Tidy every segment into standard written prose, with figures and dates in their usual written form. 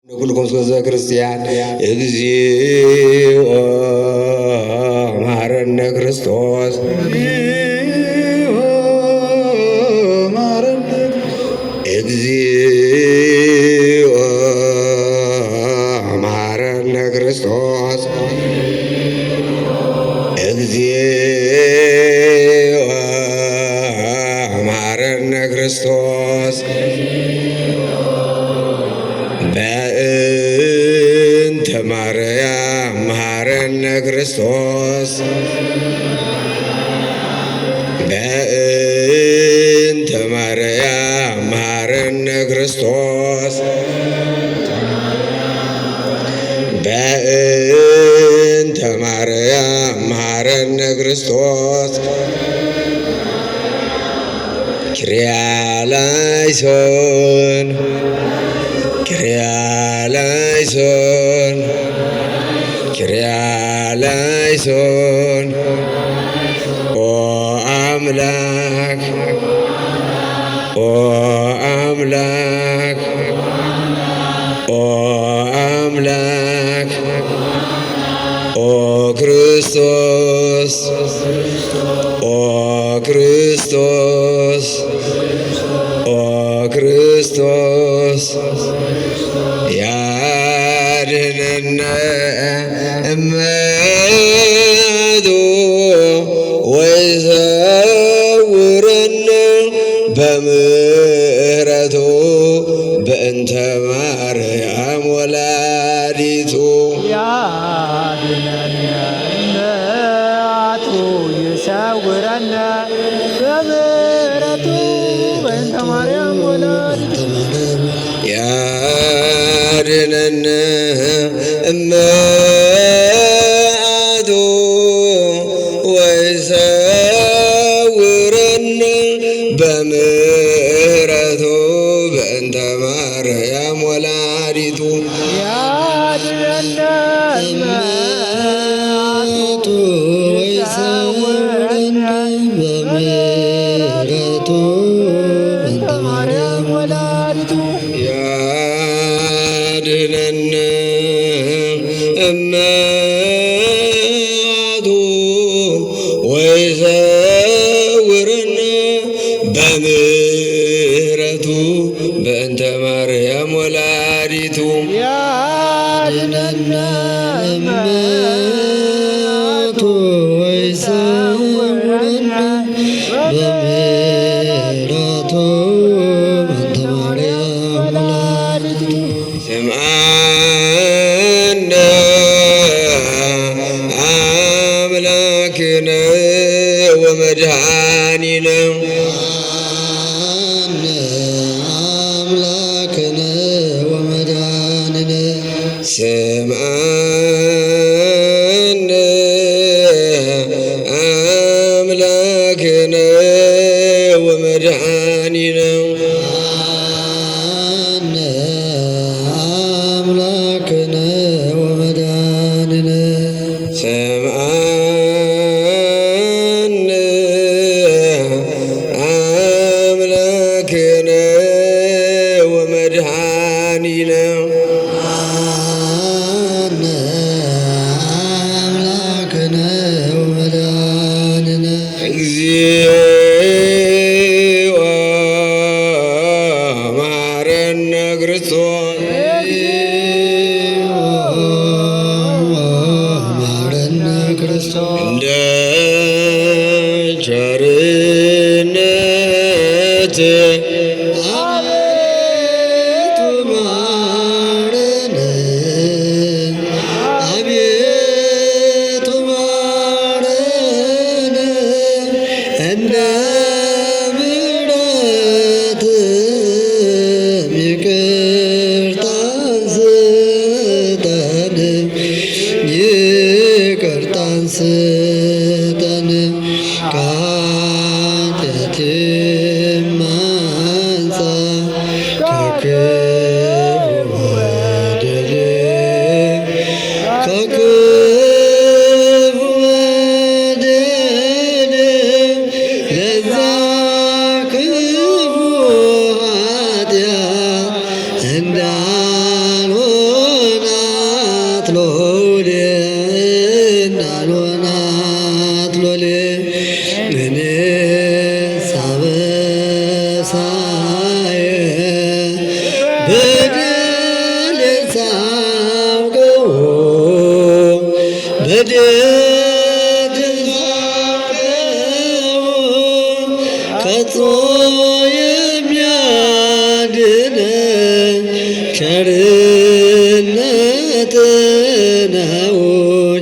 ኩልኩም እስከ ክርስቲያን እግዚኦ መሐረነ ክርስቶስ እግዚኦ መሐረነ ክርስቶስ እግዚኦ መሐረነ ክርስቶስ በእንተ ማርያም መሐረነ ክርስቶስ በእንተ ማርያም መሐረነ ክርስቶስ በእንተ ማርያም መሐረነ ክርስቶስ ኪርያላይሶን ኪርያላይሶን ኪርያላይሶን ኦ አምላክ ኦ አምላክ ኦ አምላክ ኦ ክርስቶስ ኦ ክርስቶስ ኦ ክርስቶስ ያድነነ እመቱ ወይሰውረነ በምሕረቱ በእንተ ማርያም ወላዲቱ ያድነነ እመቱ ይሰውረነ በምሕረቱ በእንተ ማርያም ወላዲቱ ያድነነ እመቱ ወይሰውረነ በምሕረቱ በእንተ ማርያም ወላዲቱ ያድነነ እመቱ ወይሰውረነ በምሕረቱ በእንተ ማርያም ወላዲቱ ያድነነ እመቱ ወይሰውረነ በምሕረቱ በእንተ ማርያም ወላዲቱ ያድነነ እመቱ ወይሰውረነ በምሕረቱ በእንተ ማርያም ወላዲቱ ስምዐነ አምላክነ ወመድኃኒነ አምላክነ ወመድኃኒነ ስምዐነ አምላክነ ወመድኃኒነ አምላክነ ወመድኃኒነ ስምዐነ አምላክነ ወመድኃኒነ አምላክነ ወመድኃኒነ እግዚኦ መሐረነ ክርስቶስ መሐረነ ክርስቶስ እንደ ቸርነት አቤቱ ማረን ሎሌ እንዳልሆናት ሎሌ እኔ ሳበሳየ በደል ሳውቀው በደል ሳውቀው ከቶ የሚያድነኝ ቸርነት ነው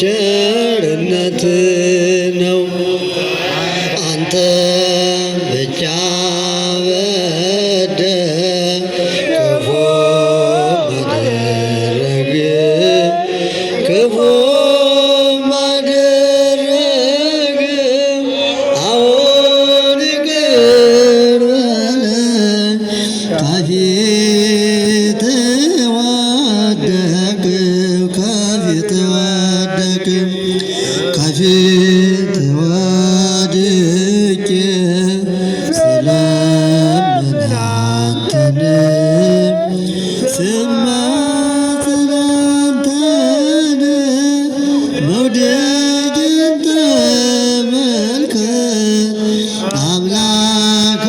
ቸርነት ነው። አንተ ብቻ በደል ክፉ ማደረግ ክፉ ማደረግ አሁን ይቅር በለኝ ከፊት ወደቅሁ ከፊት ወደቅሁ ከፊት ወድቄ ስለምን አንተን ስማጸን አንተን መውደቄን ተመልከት አምላከ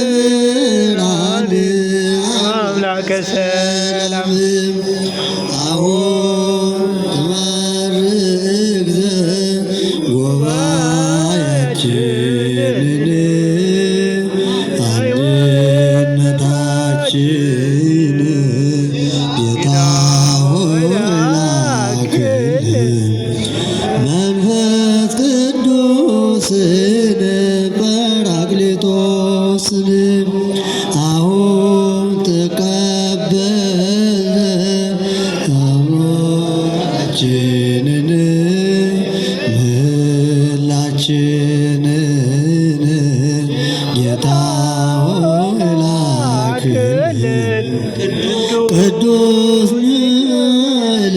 ብርሃን አምላከ ሰላም አሁን እባርክ ጉባኤያችንን አንድነታችን ጌታ ሆይ ላክልን መንፈስ ቅዱስን ጰራቅሊጦስን አሁን ተቀበል አምላካችንን ምህላችንን ጌታ ሆይ ላክልን ቅዱስ ሚካኤል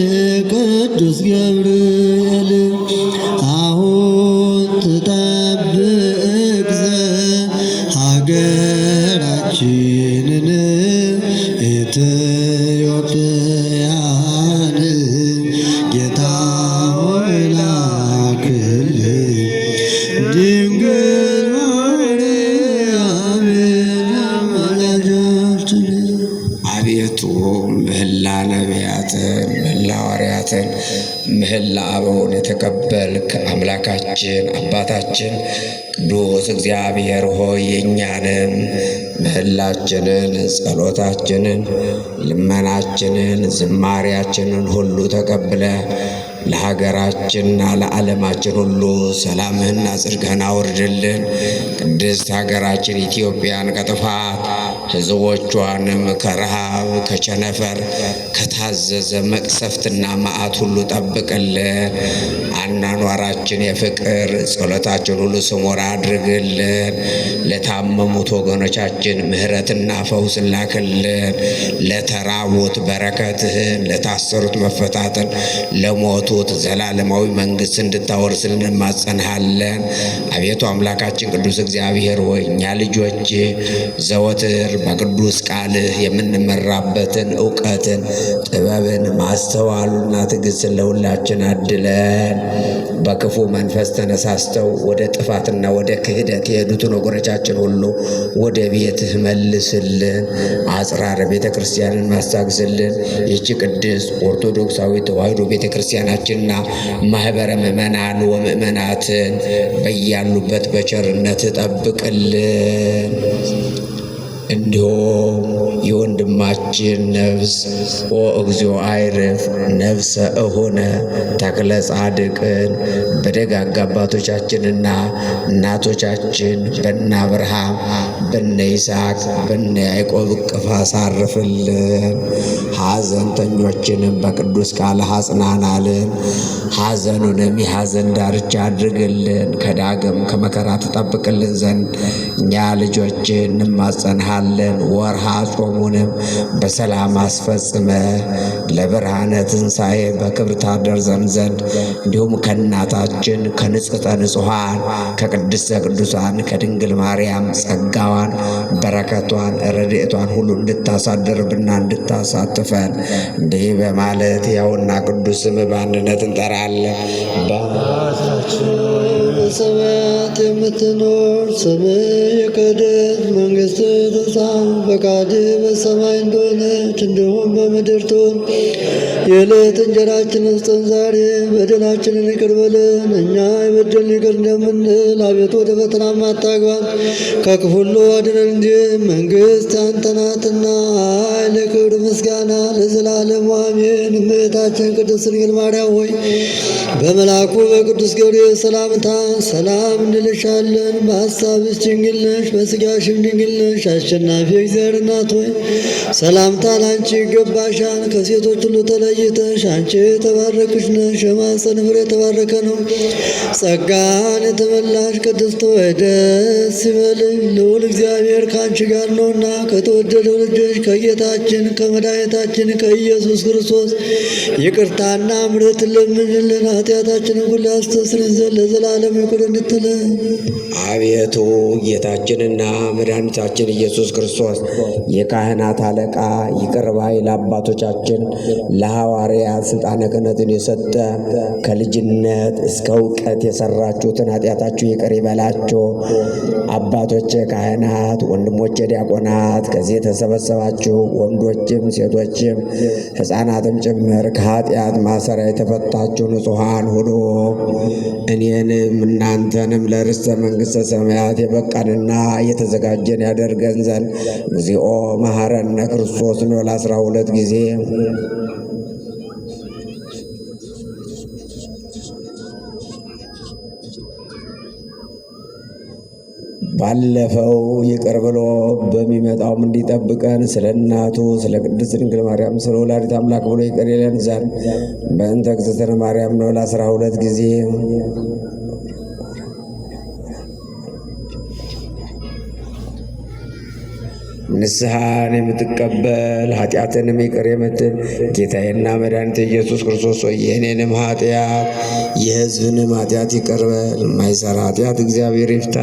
ቅዱስ ገብርኤል አሁን ትጠብቅ ሀገራችንን ኢትዮጵያን ጌታ ሆይ ላክልን ድንግል ማርያም አማላጃችን አቤቱ ምህላ ነቢያትን ምህላ ሐዋርያትን ምህላ አበውን የተቀበልክ አምላካችን አባታችን ቅዱስ እግዚአብሔር ሆይ የእኛንም ምህላችንን ጸሎታችንን ልመናችንን ዝማሪያችንን ሁሉ ተቀብለ ለሀገራችንና ለዓለማችን ሁሉ ሰላምህና ጽድቅህን አውርድልን። ቅድስት ሀገራችን ኢትዮጵያን ከጥፋት ሕዝቦቿንም ከረሃብ ከቸነፈር ከታዘዘ መቅሰፍትና መዓት ሁሉ ጠብቅልን። አኗኗራችን የፍቅር ጸሎታችን ሁሉ ስሞራ አድርግልን። ለታመሙት ወገኖቻችን ምሕረትና ፈውስ ላክልን። ለተራቡት በረከትህን፣ ለታሰሩት መፈታትን፣ ለሞቱት ዘላለማዊ መንግሥት እንድታወርስልን እንማጸንሃለን። አቤቱ አምላካችን ቅዱስ እግዚአብሔር ሆይ እኛ ልጆች ዘወትር በቅዱስ ቃልህ የምንመራበትን እውቀትን፣ ጥበብን፣ ማስተዋሉና ትዕግስትን ለሁላችን አድለን። በክፉ መንፈስ ተነሳስተው ወደ ጥፋትና ወደ ክህደት የሄዱትን ወገኖቻችን ሁሉ ወደ ቤትህ መልስልን። አጽራረ ቤተ ክርስቲያንን ማስታግስልን። ይህች ቅድስት ኦርቶዶክሳዊ ተዋሕዶ ቤተ ክርስቲያናችንና ማኅበረ ምእመናን ወምእመናትን በያሉበት በቸርነት ጠብቅልን። እንዲሁም የወንድማችን ነፍስ ኦ እግዚኦ አይርፍ ነፍሰ እሆነ ተክለ ጻድቅን በደጋግ አባቶቻችንና እናቶቻችን በነ አብርሃም በነ ይስሐቅ በነ ያዕቆብ እቅፍ አሳርፍልን። ሐዘንተኞችንም በቅዱስ ቃል አጽናናልን። ሐዘኑንም የሐዘን ዳርቻ አድርግልን። ከዳግም ከመከራ ተጠብቅልን ዘንድ እኛ ልጆችን እንማጸንሃለን። ወርሃ ጾሙንም በሰላም አስፈጽመ ለብርሃነ ትንሣኤ በክብር ታደርሰን ዘንድ እንዲሁም ከእናታችን ከንጽሕተ ንጹሐን ከቅድስተ ቅዱሳን ከድንግል ማርያም ጸጋዋ ጸጋዋን፣ በረከቷን፣ ረድኤቷን ሁሉ እንድታሳድርብና እንድታሳትፈን እንዲህ በማለት ያውና ቅዱስ ስም በአንድነት እንጠራለን። በሰማያት የምትኖር ስምህ ይቀደስ፣ መንግሥትህ ትምጣ፣ ፈቃድህ በሰማይ እንደሆነች እንዲሁም በምድር ትሁን። የዕለት እንጀራችንን ስጠን ዛሬ፣ በደላችንን ይቅር በለን እኛ የበደልን ይቅር እንደምንል፣ አቤቱ ወደ ፈተና አታግባን ከክፉ ሁሉ አድነን እንጂ መንግሥት ያንተ ናትና፣ ኃይል፣ ክብር፣ ምስጋና ለዘላለሙ አሜን። እመቤታችን ቅድስት ድንግል ማርያም ሆይ በመልአኩ በቅዱስ ገብርኤል ሰላምታ ሰላም እንልሻለን። በሐሳብሽ ድንግል ነሽ፣ በሥጋሽም ድንግል ነሽ። አሸናፊ እግዚአብሔር እናት ሆይ ሰላምታ ላንቺ ይገባሻል። ከሴቶች ሁሉ ተለይተሽ አንቺ የተባረክሽ ነሽ፣ የማኅፀንሽ ፍሬ የተባረከ ነው። ጸጋን የተመላሽ ቅድስት ሆይ ደስ ይበልሽ፣ ልዑል እግዚአብሔር ከአንቺ ጋር ነውና ከተወደደው ልጅሽ ከጌታችን ከመድኃኒታችን ከኢየሱስ ክርስቶስ ይቅርታና ምሕረት ለምኝልን ኃጢአታችንን ሁሉ ያስተሰርይ ዘንድ ለዘላለም ይቅር እንድትለን። አቤቱ ጌታችንና መድኃኒታችን ኢየሱስ ክርስቶስ የካህናት አለቃ ይቅር ባይ ለአባቶቻችን ለሐዋርያት ሥልጣነ ክህነትን የሰጠ ከልጅነት እስከ እውቀት የሠራችሁትን ኃጢአታችሁ ይቅር ይበላችሁ። አባቶቼ ካህናት፣ ወንድሞቼ ዲያቆናት፣ ከዚህ የተሰበሰባችሁ ወንዶችም ሴቶችም ሕፃናትም ጭምር ከኃጢአት ማሰሪያ የተፈታችሁ ንጹሐን ሁኑ። እኔንም እናንተንም ለርስተ መንግሥተ ሰማያት የበቃንና የተዘጋጀን ያደርገን ዘንድ እግዚኦ መሐረነ ክርስቶስ ነው ለ12 ጊዜ ባለፈው ይቅር ብሎ በሚመጣውም እንዲጠብቀን ስለ እናቱ ስለ ቅድስት ድንግል ማርያም ስለ ወላዲተ አምላክ ብሎ ይቅር ይለን ዘንድ በእንተ እግዝእትነ ማርያም ነው ለ12 ጊዜ ንስሐን የምትቀበል ኃጢአትንም ይቅር የምትል ጌታዬና መድኃኒቴ ኢየሱስ ክርስቶስ ሆይ የእኔንም ኃጢአት የሕዝብንም ኃጢአት ይቅር በል። የማይሠራ ኃጢአት እግዚአብሔር ይፍታ።